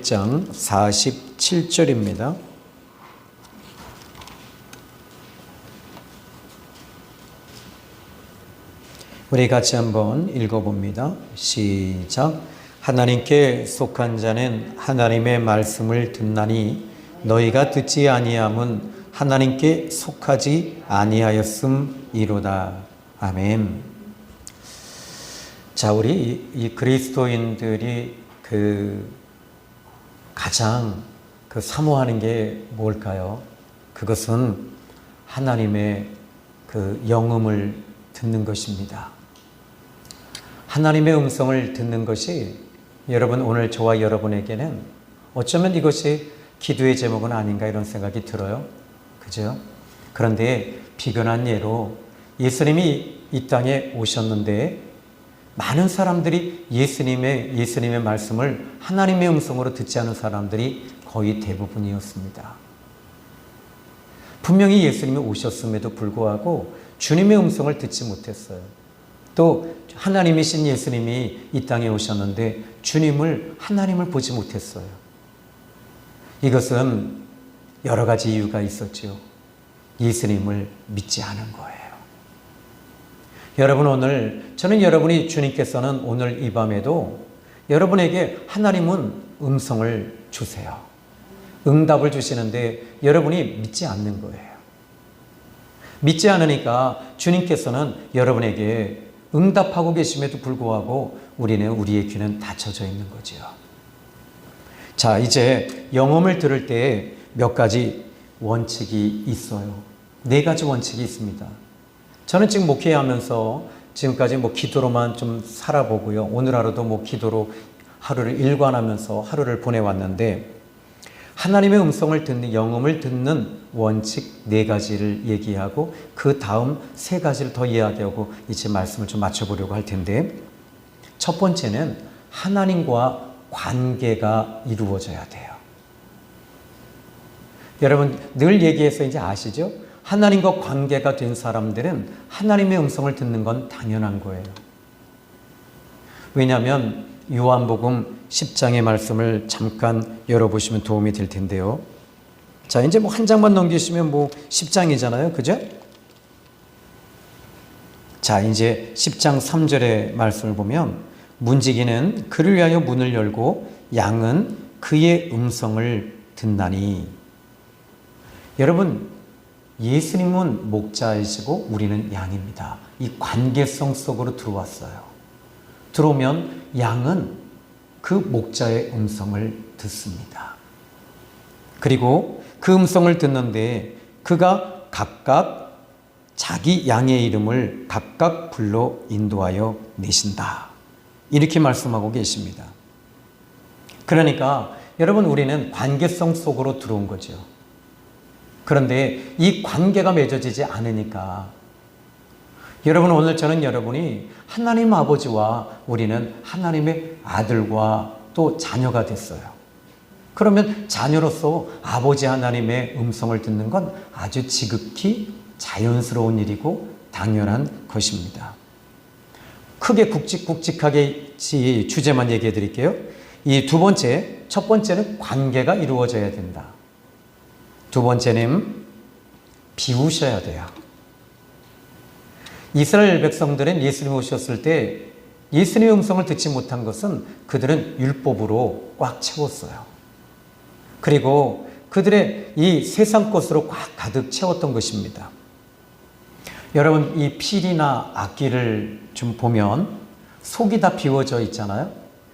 1장 47절입니다. 우리 같이 한번 읽어봅니다. 시작. 하나님께 속한 자는 하나님의 말씀을 듣나니 너희가 듣지 아니함은 하나님께 속하지 아니하였음이로다. 아멘. 자, 우리 이 그리스도인들이 가장 사모하는 게 뭘까요? 그것은 하나님의 영음을 듣는 것입니다. 하나님의 음성을 듣는 것이 여러분, 오늘 저와 여러분에게는 어쩌면 이것이 기도의 제목은 아닌가 이런 생각이 들어요. 그죠? 그런데 비근한 예로 예수님이 이 땅에 오셨는데 많은 사람들이 예수님의 말씀을 하나님의 음성으로 듣지 않은 사람들이 거의 대부분이었습니다. 분명히 예수님이 오셨음에도 불구하고 주님의 음성을 듣지 못했어요. 또 하나님이신 예수님이 이 땅에 오셨는데 하나님을 보지 못했어요. 이것은 여러 가지 이유가 있었죠. 예수님을 믿지 않은 거예요. 여러분, 저는 여러분이 주님께서는 오늘 이 밤에도 여러분에게 하나님은 음성을 주세요. 응답을 주시는데 여러분이 믿지 않는 거예요. 믿지 않으니까 주님께서는 여러분에게 응답하고 계심에도 불구하고 우리의 귀는 닫혀져 있는 거죠. 자, 이제 영음을 들을 때 몇 가지 원칙이 있어요. 4가지 원칙이 있습니다. 저는 지금 목회하면서 지금까지 기도로만 좀 살아보고요. 오늘 하루도 기도로 하루를 일관하면서 하루를 보내왔는데 하나님의 음성을 듣는, 영음을 듣는 원칙 4가지를 얘기하고 그 다음 3가지를 더 이야기하고 이제 말씀을 좀 맞춰보려고 할 텐데, 첫 번째는 하나님과 관계가 이루어져야 돼요. 여러분, 늘 얘기해서 이제 아시죠? 하나님과 관계가 된 사람들은 하나님의 음성을 듣는 건 당연한 거예요. 왜냐하면 요한복음 10장의 말씀을 잠깐 열어보시면 도움이 될 텐데요. 자, 이제 한 장만 넘기시면 10장이잖아요. 그죠? 자, 이제 10장 3절의 말씀을 보면 문지기는 그를 위하여 문을 열고 양은 그의 음성을 듣나니. 여러분, 예수님은 목자이시고 우리는 양입니다. 이 관계성 속으로 들어왔어요. 들어오면 양은 그 목자의 음성을 듣습니다. 그리고 그 음성을 듣는데 그가 각각 자기 양의 이름을 각각 불러 인도하여 내신다. 이렇게 말씀하고 계십니다. 그러니까 여러분, 우리는 관계성 속으로 들어온 거죠. 그런데 이 관계가 맺어지지 않으니까 여러분, 오늘 저는 여러분이 하나님 아버지와 우리는 하나님의 아들과 또 자녀가 됐어요. 그러면 자녀로서 아버지 하나님의 음성을 듣는 건 아주 지극히 자연스러운 일이고 당연한 것입니다. 크게 굵직굵직하게 주제만 얘기해 드릴게요. 이 두 번째, 첫 번째는 관계가 이루어져야 된다. 두 번째는 비우셔야 돼요. 이스라엘 백성들은 예수님이 오셨을 때 예수님의 음성을 듣지 못한 것은 그들은 율법으로 꽉 채웠어요. 그리고 그들의 이 세상 것으로 꽉 가득 채웠던 것입니다. 여러분, 이 필이나 악기를 좀 보면 속이 다 비워져 있잖아요.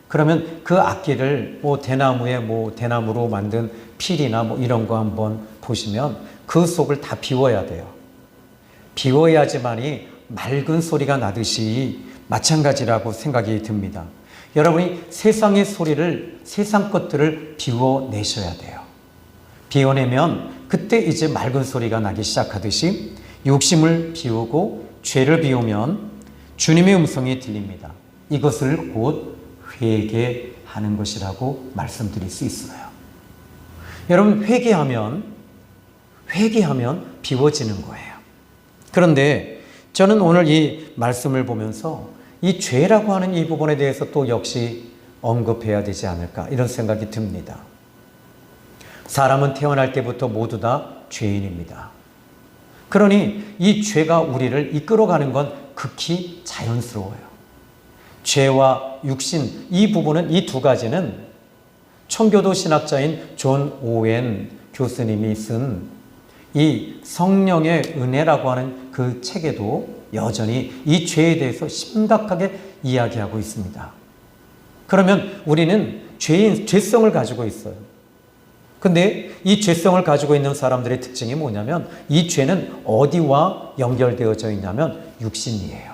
그러면 그 악기를 대나무로 만든 필이나 이런 거 한번 보시면 그 속을 다 비워야 돼요. 비워야지만이 맑은 소리가 나듯이 마찬가지라고 생각이 듭니다. 여러분이 세상의 소리를, 세상 것들을 비워내셔야 돼요. 비워내면 그때 이제 맑은 소리가 나기 시작하듯이 욕심을 비우고 죄를 비우면 주님의 음성이 들립니다. 이것을 곧 회개하는 것이라고 말씀드릴 수 있어요. 여러분, 회개하면 비워지는 거예요. 그런데 저는 오늘 이 말씀을 보면서 이 죄라고 하는 이 부분에 대해서 또 역시 언급해야 되지 않을까 이런 생각이 듭니다. 사람은 태어날 때부터 모두 다 죄인입니다. 그러니 이 죄가 우리를 이끌어가는 건 극히 자연스러워요. 죄와 육신 이 부분은 이 두 가지는 청교도 신학자인 존 오웬 교수님이 쓴 이 성령의 은혜라고 하는 그 책에도 여전히 이 죄에 대해서 심각하게 이야기하고 있습니다. 그러면 우리는 죄성을 가지고 있어요. 근데 이 죄성을 가지고 있는 사람들의 특징이 뭐냐면 이 죄는 어디와 연결되어져 있냐면 육신이에요.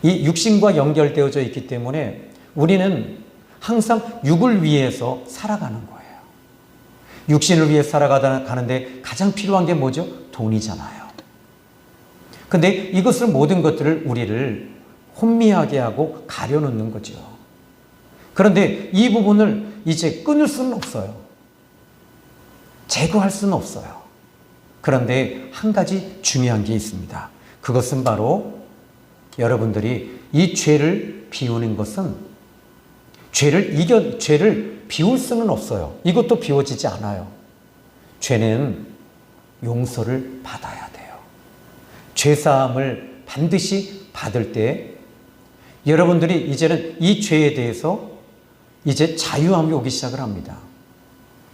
이 육신과 연결되어져 있기 때문에 우리는 항상 육을 위해서 살아가는 거예요. 육신을 위해 살아가는데 가장 필요한 게 뭐죠? 돈이잖아요. 근데 이것을 모든 것들을 우리를 혼미하게 하고 가려놓는 거죠. 그런데 이 부분을 이제 끊을 수는 없어요. 제거할 수는 없어요. 그런데 한 가지 중요한 게 있습니다. 그것은 바로 여러분들이 이 죄를 비우는 것은 죄를 비울 수는 없어요. 이것도 비워지지 않아요. 죄는 용서를 받아야 돼요. 죄사함을 반드시 받을 때 여러분들이 이제는 이 죄에 대해서 이제 자유함이 오기 시작을 합니다.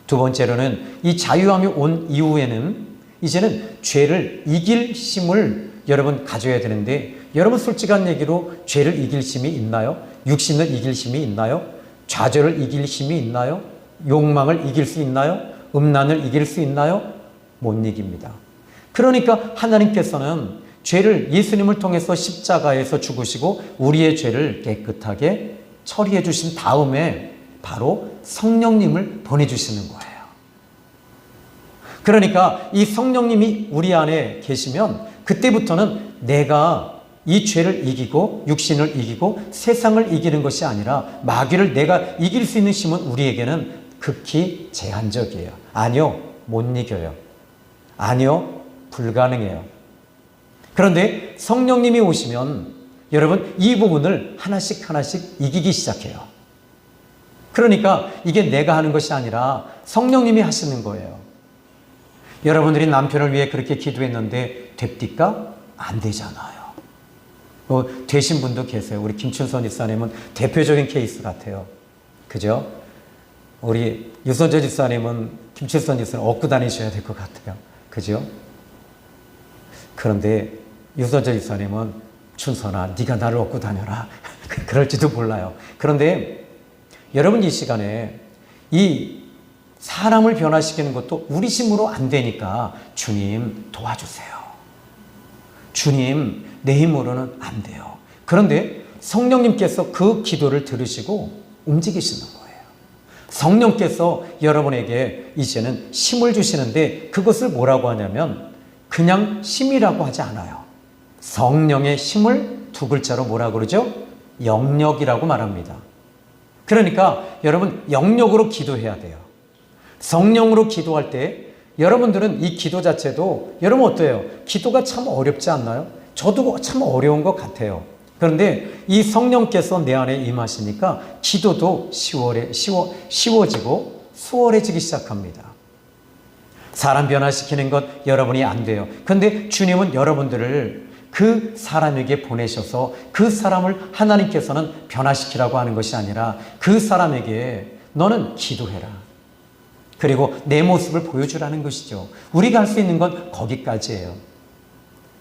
두 번째로는 이 자유함이 온 이후에는 이제는 죄를 이길 힘을 여러분 가져야 되는데 여러분 솔직한 얘기로 죄를 이길 힘이 있나요? 육신을 이길 힘이 있나요? 좌절을 이길 힘이 있나요? 욕망을 이길 수 있나요? 음란을 이길 수 있나요? 못 이깁니다. 그러니까 하나님께서는 죄를 예수님을 통해서 십자가에서 죽으시고 우리의 죄를 깨끗하게 처리해 주신 다음에 바로 성령님을 보내주시는 거예요. 그러니까 이 성령님이 우리 안에 계시면 그때부터는 내가 이 죄를 이기고 육신을 이기고 세상을 이기는 것이 아니라 마귀를 내가 이길 수 있는 힘은 우리에게는 극히 제한적이에요. 아니요, 못 이겨요. 아니요, 불가능해요. 그런데 성령님이 오시면 여러분 이 부분을 하나씩 이기기 시작해요. 그러니까 이게 내가 하는 것이 아니라 성령님이 하시는 거예요. 여러분들이 남편을 위해 그렇게 기도했는데 됩니까? 안 되잖아요. 되신 분도 계세요. 우리 김춘선 집사님은 대표적인 케이스 같아요. 그죠? 우리 유선재 집사님은 김춘선 집사님 얻고 다니셔야 될 것 같아요. 그죠? 그런데 유선재 집사님은 춘선아 네가 나를 얻고 다녀라. 그럴지도 몰라요. 그런데 여러분 이 시간에 이 사람을 변화시키는 것도 우리 힘으로 안 되니까 주님 도와주세요. 주님 내 힘으로는 안 돼요. 그런데 성령님께서 그 기도를 들으시고 움직이시는 거예요. 성령께서 여러분에게 이제는 힘을 주시는데 그것을 뭐라고 하냐면 그냥 힘이라고 하지 않아요. 성령의 힘을 두 글자로 뭐라고 그러죠? 영력이라고 말합니다. 그러니까 여러분 영력으로 기도해야 돼요. 성령으로 기도할 때 여러분들은 이 기도 자체도 여러분 어때요? 기도가 참 어렵지 않나요? 저도 참 어려운 것 같아요. 그런데 이 성령께서 내 안에 임하시니까 기도도 쉬워지고 수월해지기 시작합니다. 사람 변화시키는 것 여러분이 안 돼요. 그런데 주님은 여러분들을 그 사람에게 보내셔서 그 사람을 하나님께서는 변화시키라고 하는 것이 아니라 그 사람에게 너는 기도해라. 그리고 내 모습을 보여주라는 것이죠. 우리가 할 수 있는 건 거기까지예요.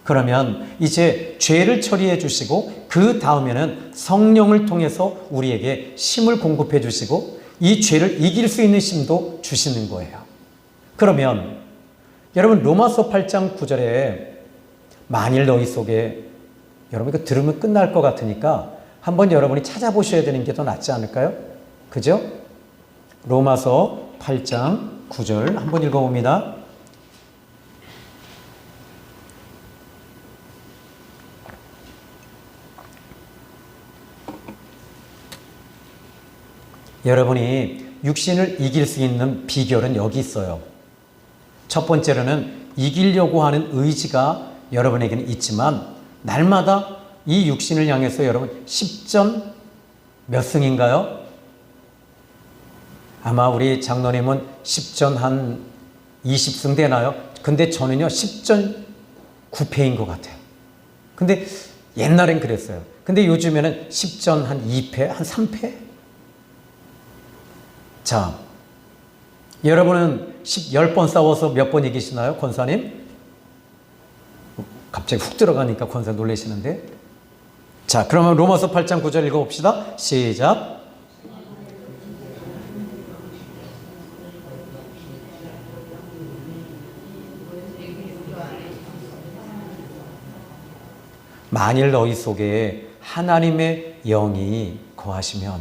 그러면 이제 죄를 처리해 주시고 그 다음에는 성령을 통해서 우리에게 힘을 공급해 주시고 이 죄를 이길 수 있는 힘도 주시는 거예요. 그러면 여러분 로마서 8장 9절에 만일 너희 속에 여러분 이거 들으면 끝날 것 같으니까 한번 여러분이 찾아보셔야 되는 게 더 낫지 않을까요? 그죠? 로마서 8장 9절 한번 읽어봅니다. 여러분이 육신을 이길 수 있는 비결은 여기 있어요. 첫 번째로는 이기려고 하는 의지가 여러분에게는 있지만 날마다 이 육신을 향해서 여러분 10전 몇 승인가요? 아마 우리 장로님은 10전 한 20승 되나요? 근데 저는요 10전 9패인 것 같아요. 근데 옛날엔 그랬어요. 근데 요즘에는 10전 한 2패, 한 3패? 자, 여러분은 10번 싸워서 몇 번 이기시나요? 권사님? 갑자기 훅 들어가니까 권사 놀라시는데. 자, 그러면 로마서 8장 9절 읽어봅시다. 시작. 만일 너희 속에 하나님의 영이 거하시면,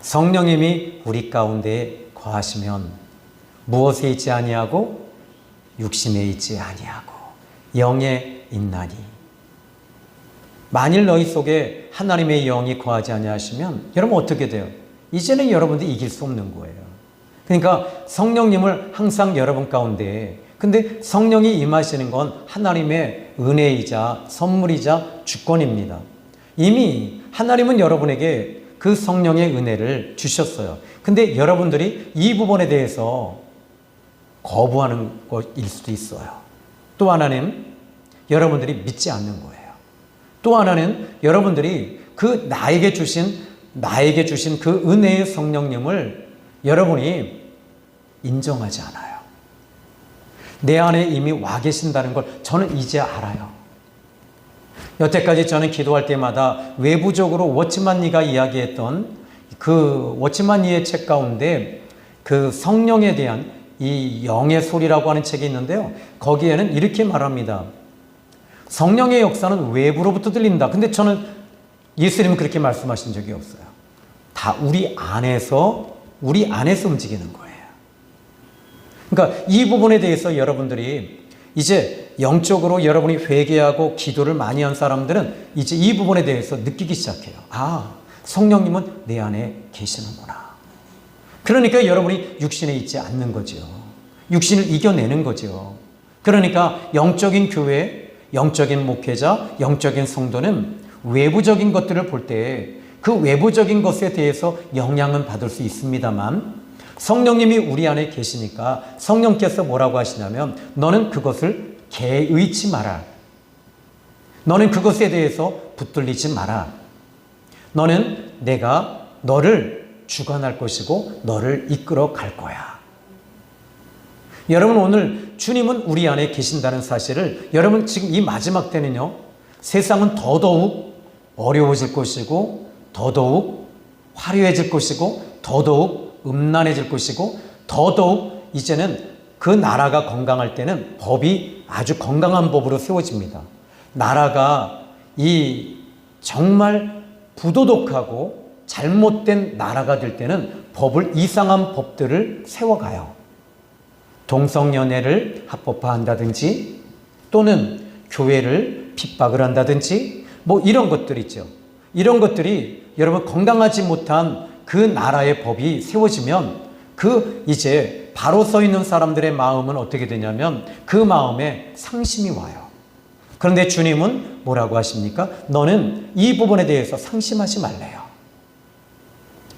성령님이 우리 가운데 거하시면 무엇에 있지 아니하고 육신에 있지 아니하고 영에 있나니. 만일 너희 속에 하나님의 영이 거하지 아니하시면 여러분 어떻게 돼요? 이제는 여러분들이 이길 수 없는 거예요. 그러니까 성령님을 항상 여러분 가운데, 근데 성령이 임하시는 건 하나님의 은혜이자 선물이자 주권입니다. 이미 하나님은 여러분에게 그 성령의 은혜를 주셨어요. 근데 여러분들이 이 부분에 대해서 거부하는 것일 수도 있어요. 또 하나는 여러분들이 믿지 않는 거예요. 또 하나는 여러분들이 그 나에게 주신 그 은혜의 성령님을 여러분이 인정하지 않아요. 내 안에 이미 와 계신다는 걸 저는 이제 알아요. 여태까지 저는 기도할 때마다 외부적으로 워치만 니가 이야기했던 그 워치만 니의 책 가운데 그 성령에 대한 이 영의 소리라고 하는 책이 있는데요. 거기에는 이렇게 말합니다. 성령의 역사는 외부로부터 들린다. 근데 저는 예수님은 그렇게 말씀하신 적이 없어요. 다 우리 안에서 움직이는 거예요. 그러니까 이 부분에 대해서 여러분들이 이제 영적으로 여러분이 회개하고 기도를 많이 한 사람들은 이제 이 부분에 대해서 느끼기 시작해요. 아, 성령님은 내 안에 계시는구나. 그러니까 여러분이 육신에 있지 않는 거죠. 육신을 이겨내는 거죠. 그러니까 영적인 교회, 영적인 목회자, 영적인 성도는 외부적인 것들을 볼 때 그 외부적인 것에 대해서 영향은 받을 수 있습니다만, 성령님이 우리 안에 계시니까 성령께서 뭐라고 하시냐면, 너는 그것을 개의치 마라. 너는 그것에 대해서 붙들리지 마라. 너는 내가 너를 주관할 것이고 너를 이끌어 갈 거야. 여러분, 오늘 주님은 우리 안에 계신다는 사실을 여러분 지금 이 마지막 때는요, 세상은 더더욱 어려워질 것이고 더더욱 화려해질 것이고 더더욱 음란해질 것이고 더더욱 이제는 그 나라가 건강할 때는 법이 아주 건강한 법으로 세워집니다. 나라가 이 정말 부도덕하고 잘못된 나라가 될 때는 이상한 법들을 세워가요. 동성연애를 합법화한다든지 또는 교회를 핍박을 한다든지 뭐 이런 것들 있죠. 이런 것들이 여러분 건강하지 못한 그 나라의 법이 세워지면 이제 바로 서 있는 사람들의 마음은 어떻게 되냐면 그 마음에 상심이 와요. 그런데 주님은 뭐라고 하십니까? 너는 이 부분에 대해서 상심하지 말래요.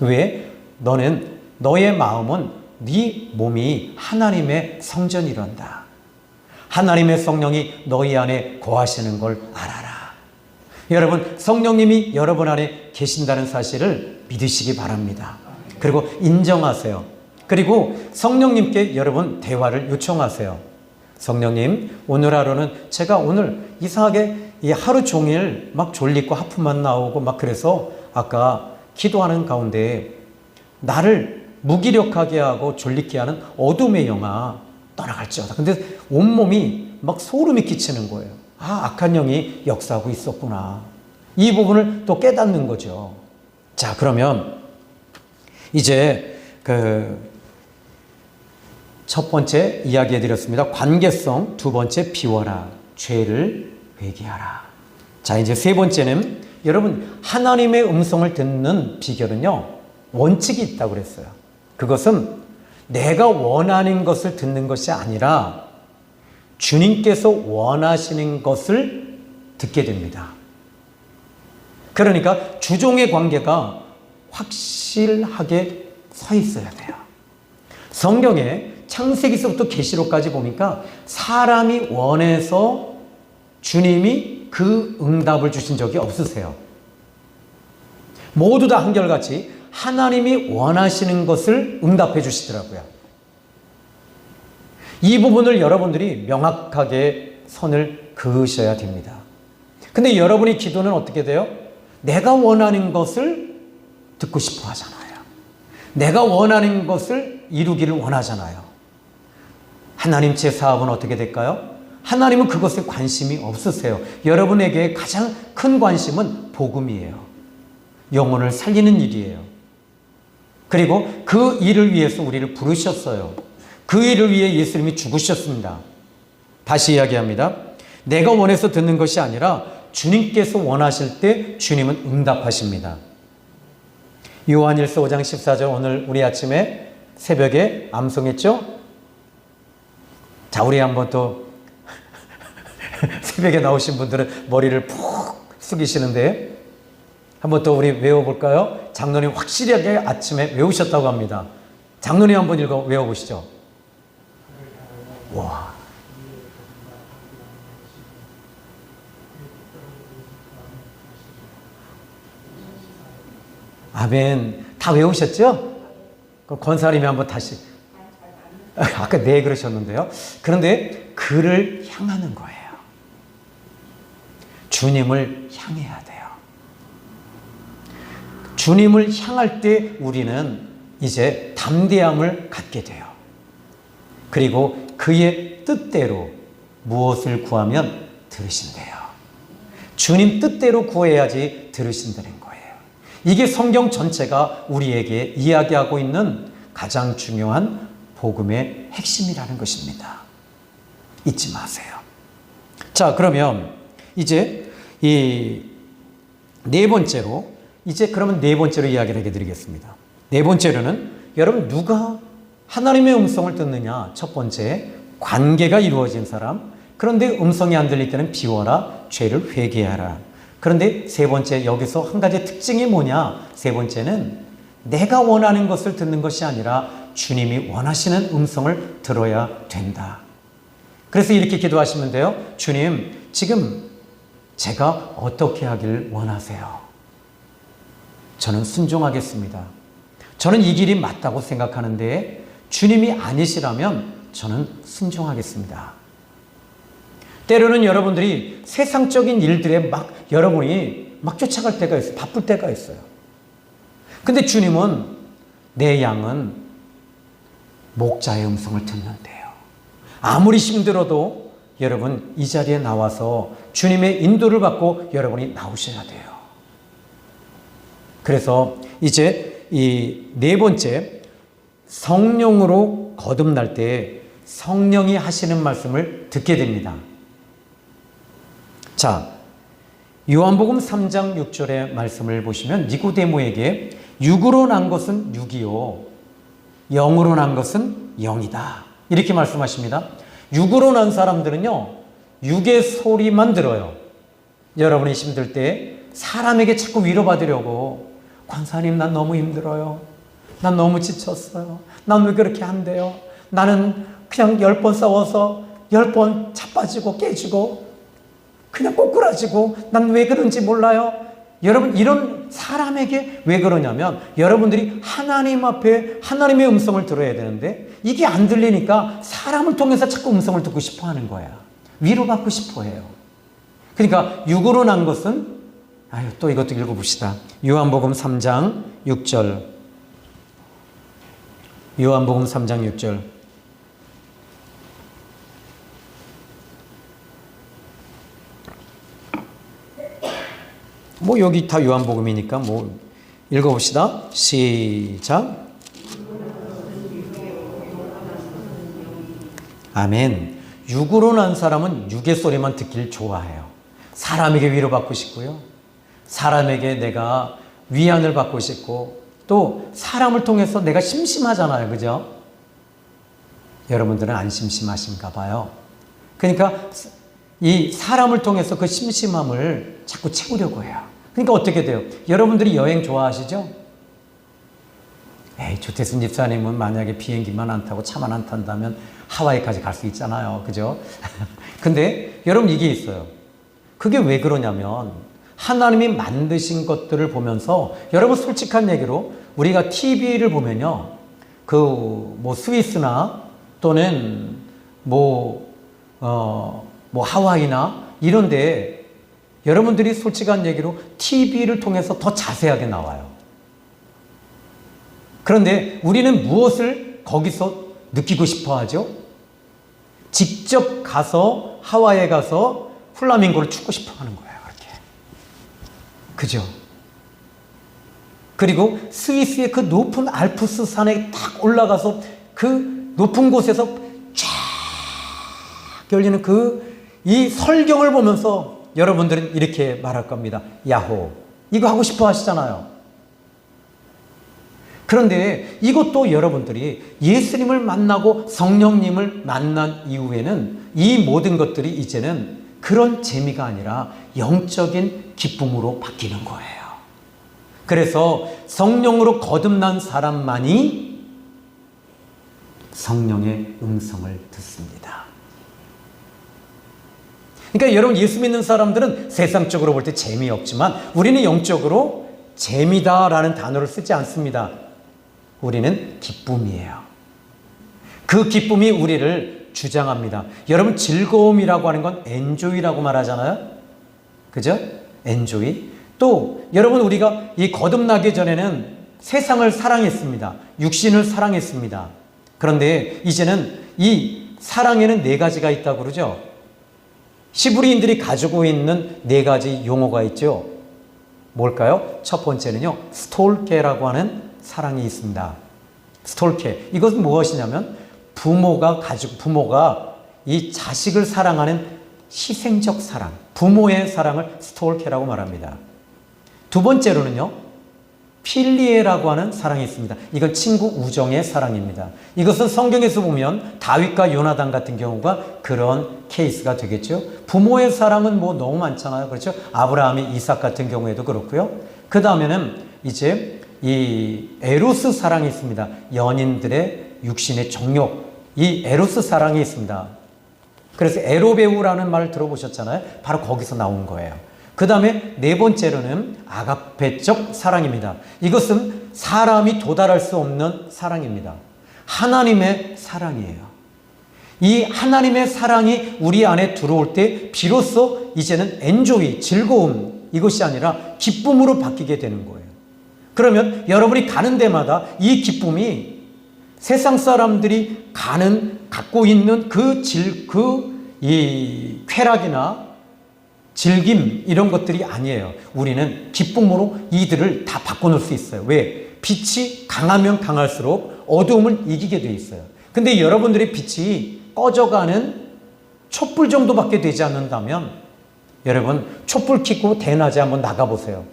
왜? 너의 마음은 네 몸이 하나님의 성전이란다. 하나님의 성령이 너희 안에 거하시는 걸 알아라. 여러분, 성령님이 여러분 안에 계신다는 사실을 믿으시기 바랍니다. 그리고 인정하세요. 그리고 성령님께 여러분 대화를 요청하세요. 성령님, 오늘 하루는 제가 오늘 이상하게 이 하루 종일 막 졸리고 하품만 나오고 막 그래서 아까 기도하는 가운데 나를 무기력하게 하고 졸리게 하는 어둠의 영아 떠나갈지어다. 근데 온몸이 막 소름이 끼치는 거예요. 아, 악한 영이 역사하고 있었구나. 이 부분을 또 깨닫는 거죠. 자, 그러면 이제 첫 번째 이야기해 드렸습니다. 관계성. 두 번째, 비워라. 죄를 회개하라. 자, 이제 세 번째는 여러분, 하나님의 음성을 듣는 비결은요, 원칙이 있다고 그랬어요. 그것은 내가 원하는 것을 듣는 것이 아니라 주님께서 원하시는 것을 듣게 됩니다. 그러니까 주종의 관계가 확실하게 서 있어야 돼요. 성경에 창세기서부터 계시록까지 보니까 사람이 원해서 주님이 그 응답을 주신 적이 없으세요. 모두 다 한결같이 하나님이 원하시는 것을 응답해 주시더라고요. 이 부분을 여러분들이 명확하게 선을 그으셔야 됩니다. 근데 여러분의 기도는 어떻게 돼요? 내가 원하는 것을 듣고 싶어 하잖아요. 내가 원하는 것을 이루기를 원하잖아요. 하나님 제 사업은 어떻게 될까요? 하나님은 그것에 관심이 없으세요. 여러분에게 가장 큰 관심은 복음이에요. 영혼을 살리는 일이에요. 그리고 그 일을 위해서 우리를 부르셨어요. 그 일을 위해 예수님이 죽으셨습니다. 다시 이야기합니다. 내가 원해서 듣는 것이 아니라 주님께서 원하실 때 주님은 응답하십니다. 요한일서 5장 14절 오늘 우리 아침에 새벽에 암송했죠? 자, 우리 한번 또 새벽에 나오신 분들은 머리를 푹 숙이시는데 한번 또 우리 외워볼까요? 장로님 확실하게 아침에 외우셨다고 합니다. 장로님 한번 외워보시죠. 와. 아멘. 다 외우셨죠? 그럼 권사님이 한번 다시. 아까 네 그러셨는데요. 그런데 그를 향하는 거예요. 주님을 향해야 돼요. 주님을 향할 때 우리는 이제 담대함을 갖게 돼요. 그리고 그의 뜻대로 무엇을 구하면 들으신대요. 주님 뜻대로 구해야지 들으신다는 거예요. 이게 성경 전체가 우리에게 이야기하고 있는 가장 중요한 복음의 핵심이라는 것입니다. 잊지 마세요. 자, 그러면 이제 이 네 번째로 그러면 네 번째로 이야기를 하게 드리겠습니다. 네 번째로는 여러분 누가 하나님의 음성을 듣느냐? 첫 번째, 관계가 이루어진 사람. 그런데 음성이 안 들릴 때는 비워라, 죄를 회개하라. 그런데 세 번째, 여기서 한 가지 특징이 뭐냐? 세 번째는 내가 원하는 것을 듣는 것이 아니라 주님이 원하시는 음성을 들어야 된다. 그래서 이렇게 기도하시면 돼요. 주님, 지금 제가 어떻게 하길 원하세요? 저는 순종하겠습니다. 저는 이 길이 맞다고 생각하는데 주님이 아니시라면 저는 순종하겠습니다. 때로는 여러분들이 세상적인 일들에 여러분이 막 쫓아갈 때가 있어요. 바쁠 때가 있어요. 근데 주님은 내 양은 목자의 음성을 듣는데요. 아무리 힘들어도 여러분 이 자리에 나와서 주님의 인도를 받고 여러분이 나오셔야 돼요. 그래서 이제 이 네 번째, 성령으로 거듭날 때 성령이 하시는 말씀을 듣게 됩니다. 자, 요한복음 3장 6절의 말씀을 보시면 니고데모에게 육으로 난 것은 육이요 영으로 난 것은 영이다. 이렇게 말씀하십니다. 육으로 난 사람들은요, 육의 소리만 들어요. 여러분이 힘들 때 사람에게 자꾸 위로받으려고 권사님 난 너무 힘들어요. 난 너무 지쳤어요. 난 왜 그렇게 한대요? 나는 그냥 10번 싸워서 10번 자빠지고 깨지고 그냥 꼬꾸라지고 난 왜 그런지 몰라요. 여러분 이런 사람에게 왜 그러냐면 여러분들이 하나님 앞에 하나님의 음성을 들어야 되는데 이게 안 들리니까 사람을 통해서 자꾸 음성을 듣고 싶어 하는 거야. 위로받고 싶어 해요. 그러니까 육으로 난 것은 또 이것도 읽어봅시다. 요한복음 3장 6절. 요한복음 3장 6절. 여기 다 요한복음이니까 읽어봅시다. 시작. 아멘. 육으로 난 사람은 육의 소리만 듣길 좋아해요. 사람에게 위로받고 싶고요. 사람에게 내가 위안을 받고 싶고 또 사람을 통해서 내가 심심하잖아요. 그죠? 여러분들은 안 심심하신가 봐요. 그러니까 이 사람을 통해서 그 심심함을 자꾸 채우려고 해요. 그러니까 어떻게 돼요? 여러분들이 여행 좋아하시죠? 에이, 조태순 집사님은 만약에 비행기만 안 타고 차만 안 탄다면 하와이까지 갈 수 있잖아요. 그죠? 근데 여러분 이게 있어요. 그게 왜 그러냐면 하나님이 만드신 것들을 보면서 여러분 솔직한 얘기로 우리가 TV를 보면요. 뭐 스위스나 또는 하와이나 이런데 여러분들이 솔직한 얘기로 TV를 통해서 더 자세하게 나와요. 그런데 우리는 무엇을 거기서 느끼고 싶어 하죠? 직접 가서 하와이에 가서 플라밍고를 추고 싶어 하는 거예요. 그렇게. 그죠? 그리고 스위스의 그 높은 알프스 산에 딱 올라가서 그 높은 곳에서 쫙 열리는 이 설경을 보면서 여러분들은 이렇게 말할 겁니다. 야호. 이거 하고 싶어 하시잖아요. 그런데 이것도 여러분들이 예수님을 만나고 성령님을 만난 이후에는 이 모든 것들이 이제는 그런 재미가 아니라 영적인 기쁨으로 바뀌는 거예요. 그래서 성령으로 거듭난 사람만이 성령의 음성을 듣습니다. 그러니까 여러분 예수 믿는 사람들은 세상적으로 볼 때 재미없지만 우리는 영적으로 재미다라는 단어를 쓰지 않습니다. 우리는 기쁨이에요. 그 기쁨이 우리를 주장합니다. 여러분 즐거움이라고 하는 건 엔조이라고 말하잖아요. 그죠? 엔조이. 또 여러분 우리가 이 거듭나기 전에는 세상을 사랑했습니다. 육신을 사랑했습니다. 그런데 이제는 이 사랑에는 4가지가 있다고 그러죠. 히브리인들이 가지고 있는 4가지 용어가 있죠. 뭘까요? 첫 번째는요. 스톨케라고 하는 사랑이 있습니다. 스톨케. 이것은 무엇이냐면 부모가 이 자식을 사랑하는 희생적 사랑, 부모의 사랑을 스톨케라고 말합니다. 두 번째로는요. 필리에라고 하는 사랑이 있습니다. 이건 친구 우정의 사랑입니다. 이것은 성경에서 보면 다윗과 요나단 같은 경우가 그런 케이스가 되겠죠. 부모의 사랑은 너무 많잖아요. 그렇죠? 아브라함이 이삭 같은 경우에도 그렇고요. 그 다음에는 이제 이 에로스 사랑이 있습니다. 연인들의 육신의 정욕, 이 에로스 사랑이 있습니다. 그래서 에로베우라는 말을 들어보셨잖아요. 바로 거기서 나온 거예요. 그 다음에 4번째로는 아가페적 사랑입니다. 이것은 사람이 도달할 수 없는 사랑입니다. 하나님의 사랑이에요. 이 하나님의 사랑이 우리 안에 들어올 때 비로소 이제는 엔조이, 즐거움, 이것이 아니라 기쁨으로 바뀌게 되는 거예요. 그러면 여러분이 가는 데마다 이 기쁨이 세상 사람들이 갖고 있는 이 쾌락이나 즐김 이런 것들이 아니에요. 우리는 기쁨으로 이들을 다 바꿔놓을 수 있어요. 왜? 빛이 강하면 강할수록 어두움을 이기게 돼 있어요. 근데 여러분들의 빛이 꺼져가는 촛불 정도밖에 되지 않는다면 여러분 촛불 켜고 대낮에 한번 나가보세요.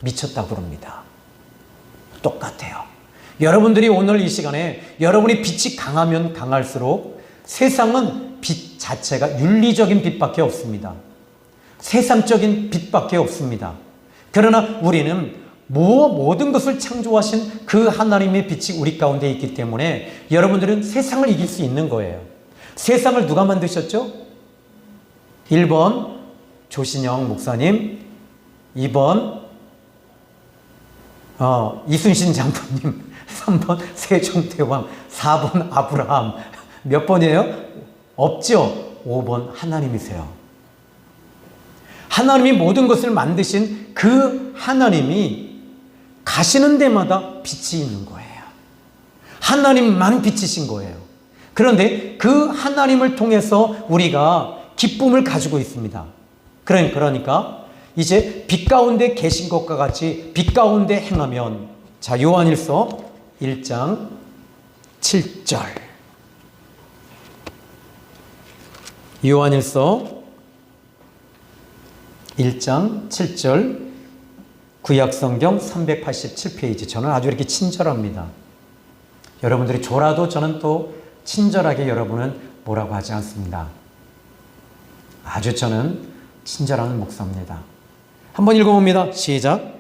미쳤다고 그럽니다. 똑같아요. 여러분들이 오늘 이 시간에 여러분이 빛이 강하면 강할수록 세상은 빛 자체가 윤리적인 빛밖에 없습니다. 세상적인 빛밖에 없습니다. 그러나 우리는 모든 것을 창조하신 그 하나님의 빛이 우리 가운데 있기 때문에 여러분들은 세상을 이길 수 있는 거예요. 세상을 누가 만드셨죠? 1번 조신영 목사님, 2번 이순신 장로님, 3번 세종대왕, 4번 아브라함. 몇 번이에요? 없죠? 5번 하나님이세요. 하나님이 모든 것을 만드신 그 하나님이 가시는 데마다 빛이 있는 거예요. 하나님만 빛이신 거예요. 그런데 그 하나님을 통해서 우리가 기쁨을 가지고 있습니다. 그러니까 이제 빛 가운데 계신 것과 같이 빛 가운데 행하면, 자, 요한일서 1장 7절. 요한일서 1장 7절, 구약성경 387페이지. 저는 아주 이렇게 친절합니다. 여러분들이 졸아도 저는 또 친절하게 여러분은 뭐라고 하지 않습니다. 아주 저는 친절한 목사입니다. 한번 읽어봅니다. 시작.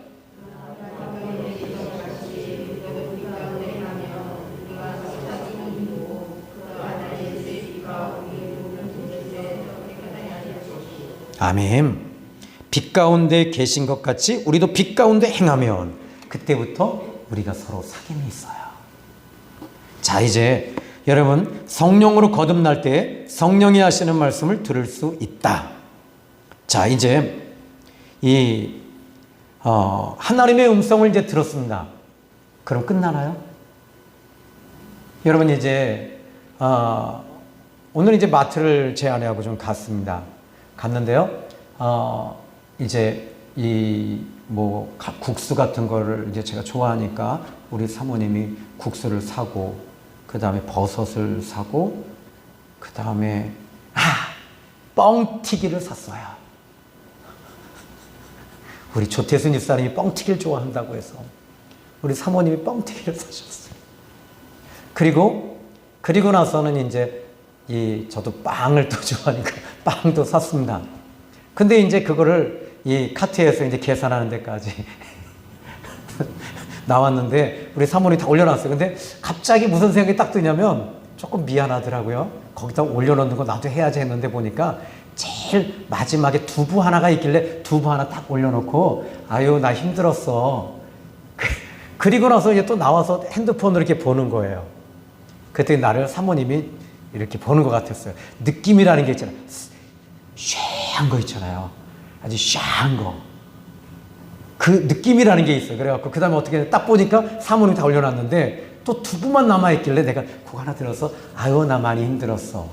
아멘. 빛 가운데 계신 것 같이 우리도 빛 가운데 행하면 그때부터 우리가 서로 사귐이 있어요. 자, 이제 여러분 성령으로 거듭날 때 성령이 하시는 말씀을 들을 수 있다. 자, 이제 하나님의 음성을 이제 들었습니다. 그럼 끝나나요? 여러분 이제 오늘 이제 마트를 제 아내하고 좀 갔습니다. 갔는데요. 이제 국수 같은 거를 이제 제가 좋아하니까 우리 사모님이 국수를 사고, 그 다음에 버섯을 사고, 그 다음에 뻥튀기를 샀어요. 우리 조태순 집사님이 뻥튀기를 좋아한다고 해서 우리 사모님이 뻥튀기를 사셨어요. 그리고 나서는 이제 저도 빵을 또 좋아하니까 빵도 샀습니다. 근데 이제 그거를 이 카트에서 이제 계산하는 데까지 나왔는데 우리 사모님이 다 올려놨어요. 근데 갑자기 무슨 생각이 딱 드냐면 조금 미안하더라고요. 거기다 올려놓는 거 나도 해야지 했는데 보니까 제일 마지막에 두부 하나가 있길래 두부 하나 딱 올려놓고 아유 나 힘들었어. 그리고 나서 이제 또 나와서 핸드폰으로 이렇게 보는 거예요. 그때 나를 사모님이 이렇게 보는 것 같았어요. 느낌이라는 게 있잖아요. 샤한 거 있잖아요. 아주 샤한 거. 그 느낌이라는 게 있어요. 그래갖고 그 다음에 어떻게 딱 보니까 사모님이 다 올려놨는데 또 두부만 남아있길래 내가 그거 하나 들어서 아유 나 많이 힘들었어.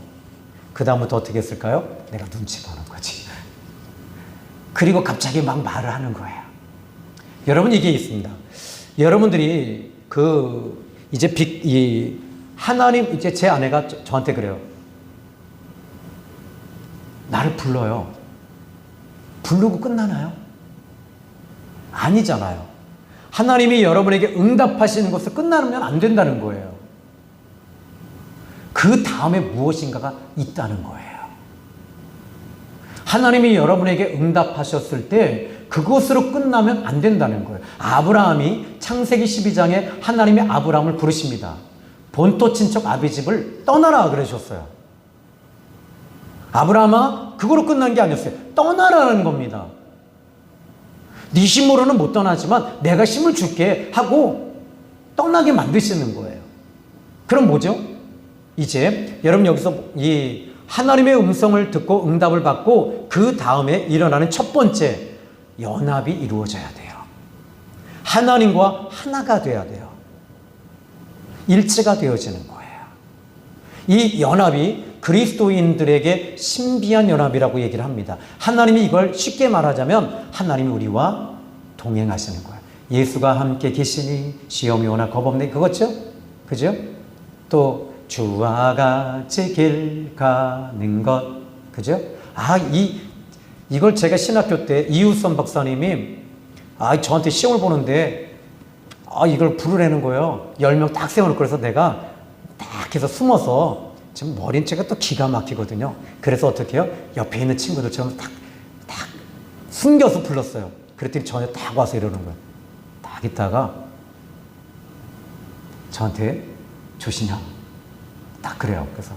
그 다음부터 어떻게 했을까요? 내가 눈치 보는 거지. 그리고 갑자기 막 말을 하는 거예요. 여러분 이게 있습니다. 여러분들이 이제 하나님 이제 제 아내가 저한테 그래요. 나를 불러요. 부르고 끝나나요? 아니잖아요. 하나님이 여러분에게 응답하시는 것을 끝나면 안 된다는 거예요. 그 다음에 무엇인가가 있다는 거예요. 하나님이 여러분에게 응답하셨을 때 그것으로 끝나면 안 된다는 거예요. 아브라함이 창세기 12장에 하나님이 아브라함을 부르십니다. 본토 친척 아비 집을 떠나라 그러셨어요. 아브라함아 그거로 끝난 게 아니었어요. 떠나라는 겁니다. 네 힘으로는 못 떠나지만 내가 힘을 줄게 하고 떠나게 만드시는 거예요. 그럼 뭐죠? 이제 여러분 여기서 이 하나님의 음성을 듣고 응답을 받고 그 다음에 일어나는 첫 번째 연합이 이루어져야 돼요. 하나님과 하나가 돼야 돼요. 일체가 되어지는 거예요. 이 연합이 그리스도인들에게 신비한 연합이라고 얘기를 합니다. 하나님이 이걸 쉽게 말하자면 하나님이 우리와 동행하시는 거예요. 예수가 함께 계시니 시험이 오나 겁없네 그거죠? 그죠? 또 주와 같이 길 가는 것 그죠? 이걸 제가 신학교 때 이우선 박사님이 저한테 시험을 보는데 이걸 부르라는 거예요. 10명 딱 세워놓고 그래서 내가 딱 해서 숨어서 지금 머리는 제가 또 기가 막히거든요. 그래서 어떻게 해요? 옆에 있는 친구들처럼 딱 숨겨서 불렀어요. 그랬더니 저한테 딱 와서 이러는 거예요. 딱 있다가 저한테 조신형 딱 그래요. 그래서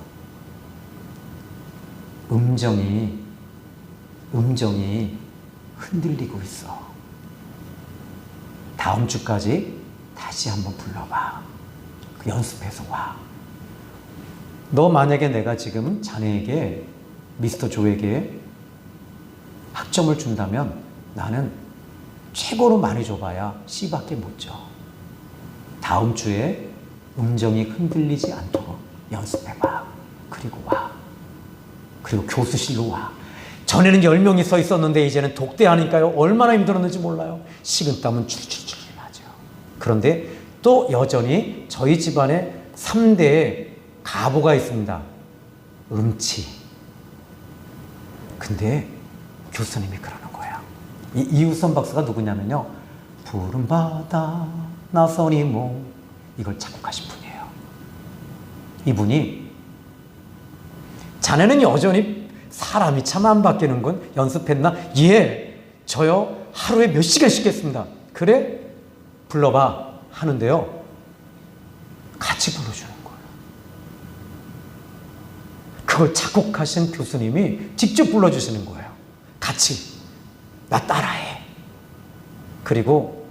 음정이 흔들리고 있어. 다음 주까지 다시 한번 불러봐. 연습해서 와. 너 만약에 내가 지금 자네에게 미스터 조에게 학점을 준다면 나는 최고로 많이 줘봐야 C밖에 못 줘. 다음 주에 음정이 흔들리지 않도록 연습해봐. 그리고 와. 그리고 교수실로 와. 전에는 10명이 서 있었는데 이제는 독대하니까요. 얼마나 힘들었는지 몰라요. 식은땀은 줄줄줄 나죠. 그런데 또 여전히 저희 집안에 3대의 가보가 있습니다. 음치. 근데 교수님이 그러는 거예요. 이 이우선 박사가 누구냐면요. 푸른 바다 나선이 모 이걸 작곡하신 분이에요. 이분이 자네는 여전히 사람이 참 안 바뀌는군. 연습했나? 예, 저요 하루에 몇 시간씩 했습니다. 그래? 불러봐 하는데요. 같이 불러주는 거예요. 그걸 작곡하신 교수님이 직접 불러주시는 거예요. 같이 나 따라해. 그리고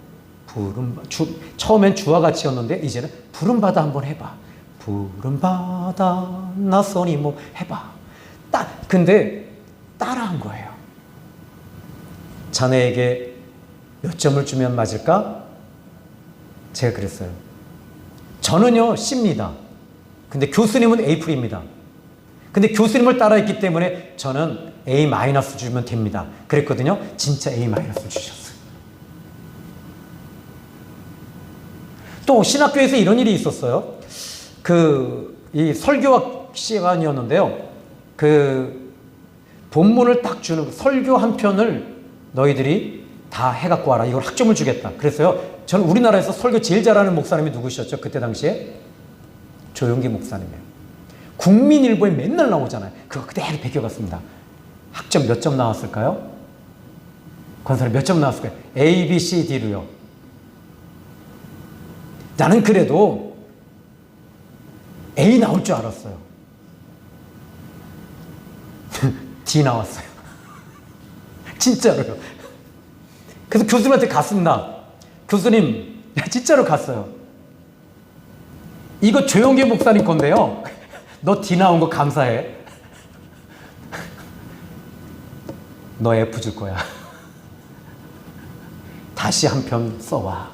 처음엔 주와 같이였는데 이제는 푸른 바다 한번 해봐. 푸른 바다 나선이 뭐 해봐. 근데 따라한 거예요. 자네에게 몇 점을 주면 맞을까? 제가 그랬어요. 저는요 C입니다. 근데 교수님은 A풀입니다. 근데 교수님을 따라했기 때문에 저는 A- 주면 됩니다. 그랬거든요. 진짜 A- 주셨어요. 또 신학교에서 이런 일이 있었어요. 이 설교학 시간이었는데요. 본문을 딱 주는 설교 한 편을 너희들이 다 해갖고 와라. 이걸 학점을 주겠다. 그래서요. 저는 우리나라에서 설교 제일 잘하는 목사님이 누구셨죠? 그때 당시에? 조용기 목사님이에요. 국민일보에 맨날 나오잖아요. 그거 그대로 베껴갔습니다. 학점 몇 점 나왔을까요? 권사님 몇 점 나왔을까요? A, B, C, D로요. 나는 그래도 A 나올 줄 알았어요. D 나왔어요. 진짜로요. 그래서 교수님한테 갔습니다. 교수님, 진짜로 갔어요. 이거 조용기 목사님 건데요. 너 D 나온 거 감사해. 너 F 줄 거야. 다시 한 편 써와.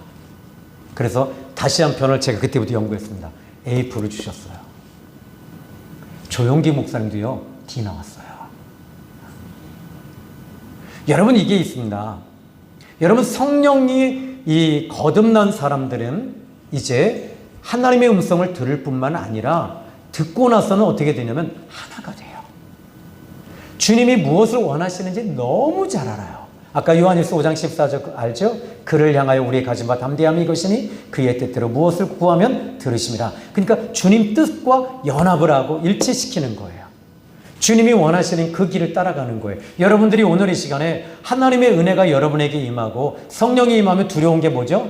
그래서 다시 한 편을 제가 그때부터 연구했습니다. A프를 주셨어요. 조용기 목사님도요, D 나왔어요. 여러분, 이게 있습니다. 여러분, 성령이 거듭난 사람들은 이제 하나님의 음성을 들을 뿐만 아니라 듣고 나서는 어떻게 되냐면 하나가 돼요. 주님이 무엇을 원하시는지 너무 잘 알아요. 아까 요한일서 5장 14절 알죠? 그를 향하여 우리의 가진 바 담대함이 이것이니 그의 뜻대로 무엇을 구하면 들으심이라. 그러니까 주님 뜻과 연합을 하고 일치시키는 거예요. 주님이 원하시는 그 길을 따라가는 거예요. 여러분들이 오늘 이 시간에 하나님의 은혜가 여러분에게 임하고 성령이 임하면 두려운 게 뭐죠?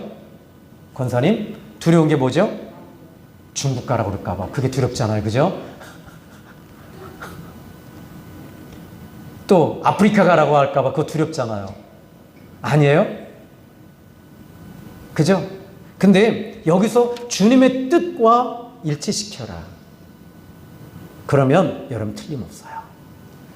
권사님, 두려운 게 뭐죠? 중국 가라고 그럴까 봐. 그게 두렵잖아요. 그죠? 또 아프리카 가라고 할까 봐. 그거 두렵잖아요. 아니에요? 그죠? 근데 여기서 주님의 뜻과 일치시켜라. 그러면 여러분 틀림없어요.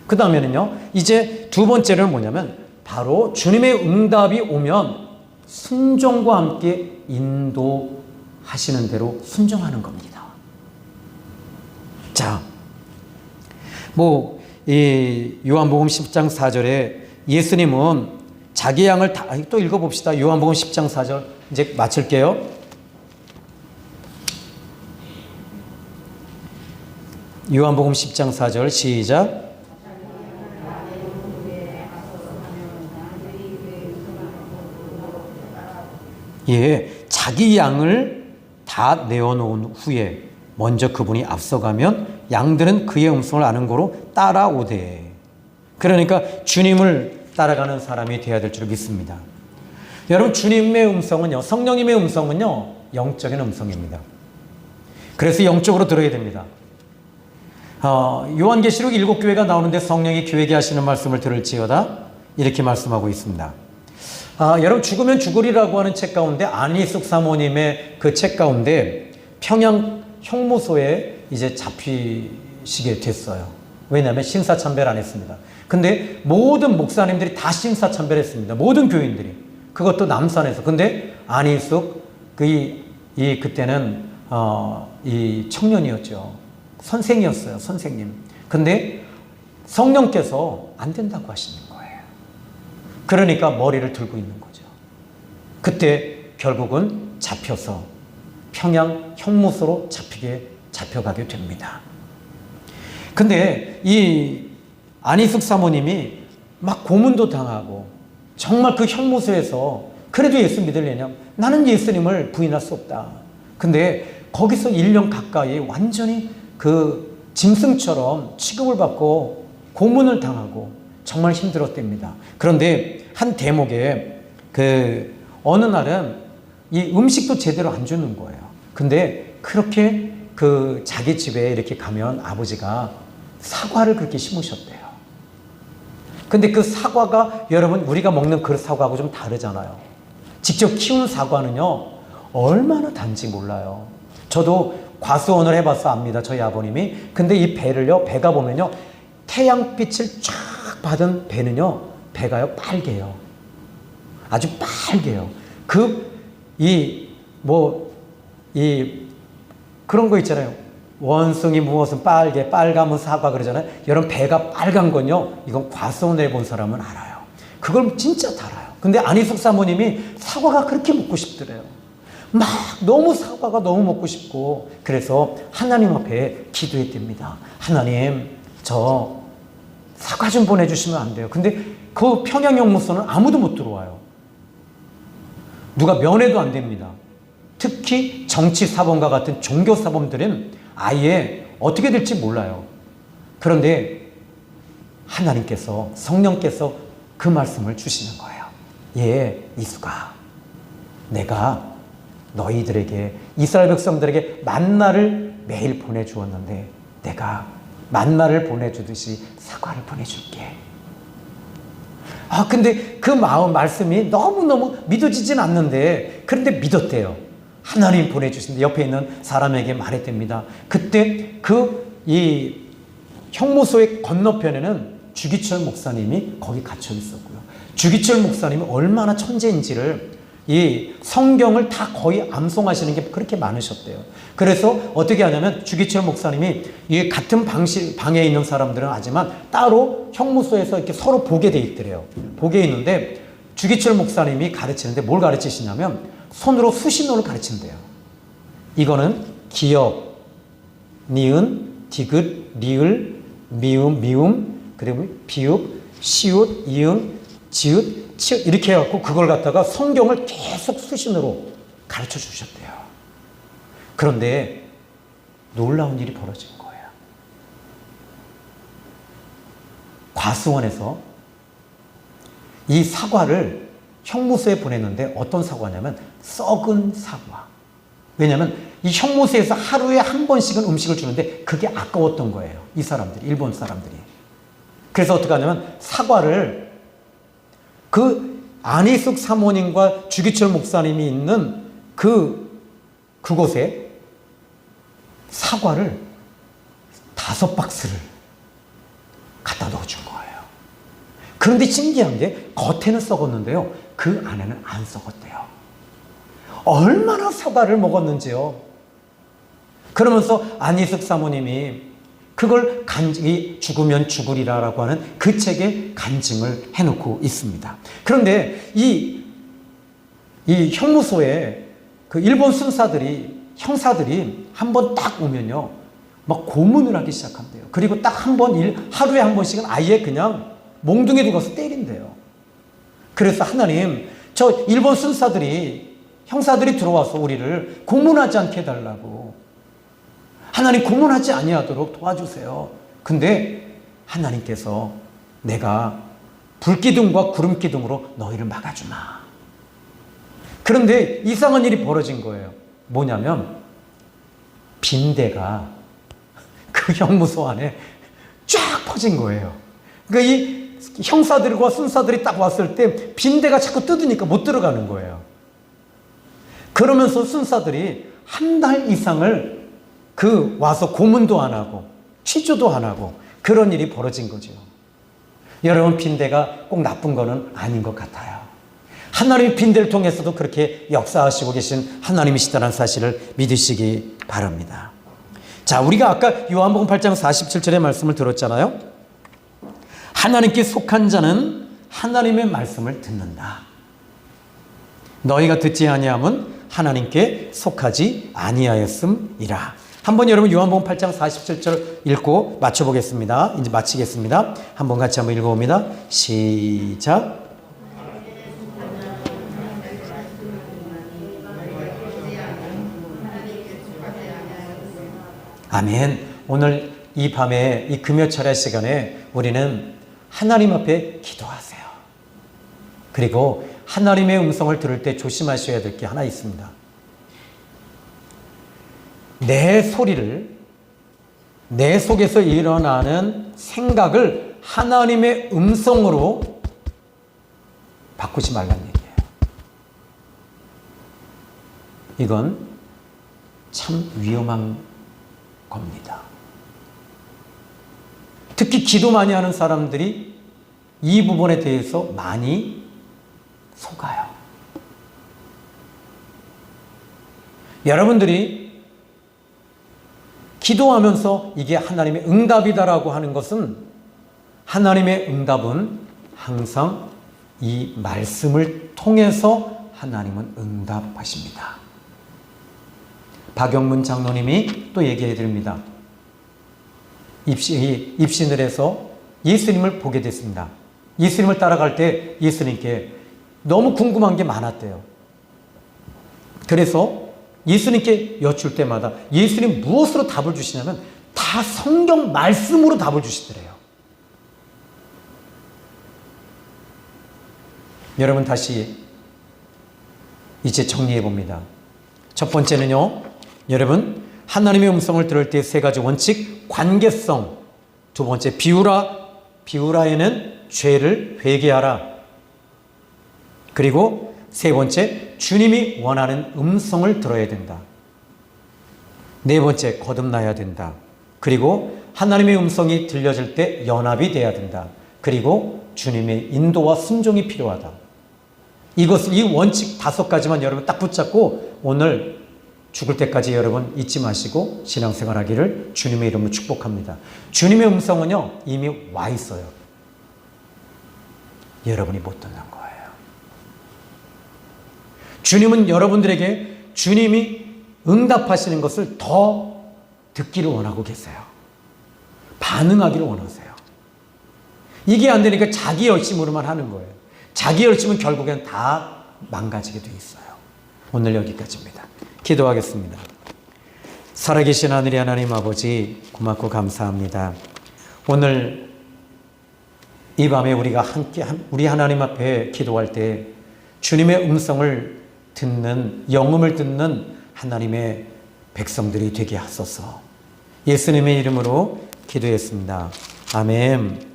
그 다음에는요, 이제 두 번째는 뭐냐면 바로 주님의 응답이 오면 순종과 함께 인도하시는 대로 순종하는 겁니다. 자, 이 요한복음 10장 4절에 예수님은 자기 양을 또 읽어봅시다. 요한복음 10장 4절 이제 마칠게요. 요한복음 10장 4절 시작. 예, 자기 양을 다 내어놓은 후에 먼저 그분이 앞서가면 양들은 그의 음성을 아는 거로 따라오되. 그러니까 주님을 따라가는 사람이 되어야 될 줄 믿습니다. 여러분, 주님의 음성은요, 성령님의 음성은요, 영적인 음성입니다. 그래서 영적으로 들어야 됩니다. 요한계시록 7교회가 나오는데 성령이 교회에게 하시는 말씀을 들을지어다 이렇게 말씀하고 있습니다. 여러분, 죽으면 죽으리라고 하는 책 가운데 안희숙 사모님의 그 책 가운데 평양 형무소에 이제 잡히시게 됐어요. 왜냐하면 신사참배를 안 했습니다. 근데 모든 목사님들이 다 신사참배를 했습니다. 모든 교인들이. 그것도 남산에서. 근데 안희숙 그때는 이 청년이었죠. 선생이었어요. 선생님. 근데 성령께서 안 된다고 하시는 거예요. 그러니까 머리를 들고 있는 거죠. 그때 결국은 잡혀서 평양 형무소로 잡혀가게 됩니다. 근데 이 안희숙 사모님이 막 고문도 당하고 정말 그 형무소에서 그래도 예수 믿으려냐? 나는 예수님을 부인할 수 없다. 근데 거기서 1년 가까이 완전히 그 짐승처럼 취급을 받고 고문을 당하고 정말 힘들었답니다. 그런데 한 대목에 어느 날은 이 음식도 제대로 안 주는 거예요. 근데 그렇게 자기 집에 이렇게 가면 아버지가 사과를 그렇게 심으셨대요. 근데 그 사과가 여러분 우리가 먹는 그 사과하고 좀 다르잖아요. 직접 키운 사과는요 얼마나 단지 몰라요. 저도 과수원을 해봐서 압니다. 저희 아버님이. 근데 이 배를요, 배가 보면요 태양빛을 쫙 받은 배는요 배가요 빨개요. 아주 빨개요. 그런 거 있잖아요. 원숭이 무엇은 빨개, 빨가면 사과 그러잖아요. 여러분 배가 빨간 건요 이건 과수원을 해본 사람은 알아요. 그걸 진짜 달아요. 근데 안희숙 사모님이 사과가 그렇게 먹고 싶더래요. 막 너무 사과가 너무 먹고 싶고 그래서 하나님 앞에 기도했답니다. 하나님 저 사과 좀 보내주시면 안 돼요. 근데 그 평양연못소는 아무도 못 들어와요. 누가 면회도 안 됩니다. 특히 정치사범과 같은 종교사범들은 아예 어떻게 될지 몰라요. 그런데 하나님께서 성령께서 그 말씀을 주시는 거예요. 이수가 내가 너희들에게 이스라엘 백성들에게 만나를 매일 보내주었는데 내가 만나를 보내주듯이 사과를 보내줄게. 근데 그 말씀이 너무너무 믿어지진 않는데 그런데 믿었대요. 하나님 보내주신데 옆에 있는 사람에게 말했답니다. 그때 이 형무소의 건너편에는 주기철 목사님이 거기 갇혀 있었고요. 주기철 목사님이 얼마나 천재인지를 이 성경을 다 거의 암송하시는 게 그렇게 많으셨대요. 그래서 어떻게 하냐면 주기철 목사님이 이 같은 방에 있는 사람들은 하지만 따로 형무소에서 이렇게 서로 보게 돼 있더래요. 보게 있는데 주기철 목사님이 가르치는데 뭘 가르치시냐면 손으로 수신호를 가르친대요. 이거는 기역, 니은, 디귿, 리을, 미음, 그리고 비읍, 시읒, 이응, 지읒, 치읒 이렇게 해갖고 그걸 갖다가 성경을 계속 수신으로 가르쳐 주셨대요. 그런데 놀라운 일이 벌어진 거예요. 과수원에서 이 사과를 형무소에 보냈는데 어떤 사과냐면 썩은 사과. 왜냐하면 이 형무소에서 하루에 한 번씩은 음식을 주는데 그게 아까웠던 거예요. 이 사람들이, 일본 사람들이. 그래서 어떻게 하냐면 사과를 그 안희숙 사모님과 주기철 목사님이 있는 그곳에 사과를 5박스를 갖다 넣어준 거예요. 그런데 신기한 게 겉에는 썩었는데요. 그 안에는 안 썩었대요. 얼마나 사과를 먹었는지요. 그러면서 안희숙 사모님이 그걸 죽으면 죽으리라라고 하는 그 책에 간증을 해놓고 있습니다. 그런데 이 형무소에 그 일본 형사들이 한 번 딱 오면요, 막 고문을 하기 시작한대요. 그리고 딱 하루에 한 번씩은 아예 그냥 몽둥이 두고 가서 때린대요. 그래서 하나님, 저 일본 형사들이 들어와서 우리를 고문하지 않게 해달라고. 하나님 고문하지 아니하도록 도와주세요. 근데 하나님께서 내가 불기둥과 구름기둥으로 너희를 막아주마. 그런데 이상한 일이 벌어진 거예요. 뭐냐면 빈대가 그 형무소 안에 쫙 퍼진 거예요. 그러니까 이 형사들과 순사들이 딱 왔을 때 빈대가 자꾸 뜯으니까 못 들어가는 거예요. 그러면서 순사들이 한 달 이상을 와서 고문도 안 하고 취조도 안 하고 그런 일이 벌어진 거죠. 여러분, 빈대가 꼭 나쁜 거는 아닌 것 같아요. 하나님의 빈대를 통해서도 그렇게 역사하시고 계신 하나님이시다는 사실을 믿으시기 바랍니다. 자, 우리가 아까 요한복음 8장 47절의 말씀을 들었잖아요. 하나님께 속한 자는 하나님의 말씀을 듣는다. 너희가 듣지 아니함은 하나님께 속하지 아니하였음이라. 한번 여러분 요한복음 8장 47절 읽고 맞춰보겠습니다. 이제 마치겠습니다. 한번 같이 한번 읽어봅니다. 시작. 아멘. 오늘 이 밤에 이 금요철야 시간에 우리는 하나님 앞에 기도하세요. 그리고 하나님의 음성을 들을 때 조심하셔야 될 게 하나 있습니다. 내 소리를, 내 속에서 일어나는 생각을 하나님의 음성으로 바꾸지 말라는 얘기예요. 이건 참 위험한 겁니다. 특히 기도 많이 하는 사람들이 이 부분에 대해서 많이 속아요. 여러분들이 기도하면서 이게 하나님의 응답이다라고 하는 것은, 하나님의 응답은 항상 이 말씀을 통해서 하나님은 응답하십니다. 박영문 장로님이 또 얘기해 드립니다. 입신을 해서 예수님을 보게 됐습니다. 예수님을 따라갈 때 예수님께 너무 궁금한 게 많았대요. 그래서 예수님께 여쭐 때마다 예수님 무엇으로 답을 주시냐면 다 성경 말씀으로 답을 주시더래요. 여러분, 다시 이제 정리해 봅니다. 첫 번째는요, 여러분, 하나님의 음성을 들을 때 세 가지 원칙: 관계성. 두 번째, 비우라에는 죄를 회개하라. 그리고 세 번째, 주님이 원하는 음성을 들어야 된다. 네 번째, 거듭나야 된다. 그리고 하나님의 음성이 들려질 때 연합이 돼야 된다. 그리고 주님의 인도와 순종이 필요하다. 이 원칙 5가지만 여러분 딱 붙잡고 오늘 죽을 때까지 여러분 잊지 마시고 신앙생활 하기를 주님의 이름으로 축복합니다. 주님의 음성은요, 이미 와 있어요. 여러분이 못 듣는 거예요. 주님은 여러분들에게 주님이 응답하시는 것을 더 듣기를 원하고 계세요. 반응하기를 원하세요. 이게 안 되니까 자기 열심으로만 하는 거예요. 자기 열심은 결국엔 다 망가지게 돼 있어요. 오늘 여기까지입니다. 기도하겠습니다. 살아계신 하늘의 하나님 아버지, 고맙고 감사합니다. 오늘 이 밤에 우리가 함께 우리 하나님 앞에 기도할 때 주님의 음성을 듣는, 영음을 듣는 하나님의 백성들이 되게 하소서. 예수님의 이름으로 기도했습니다. 아멘.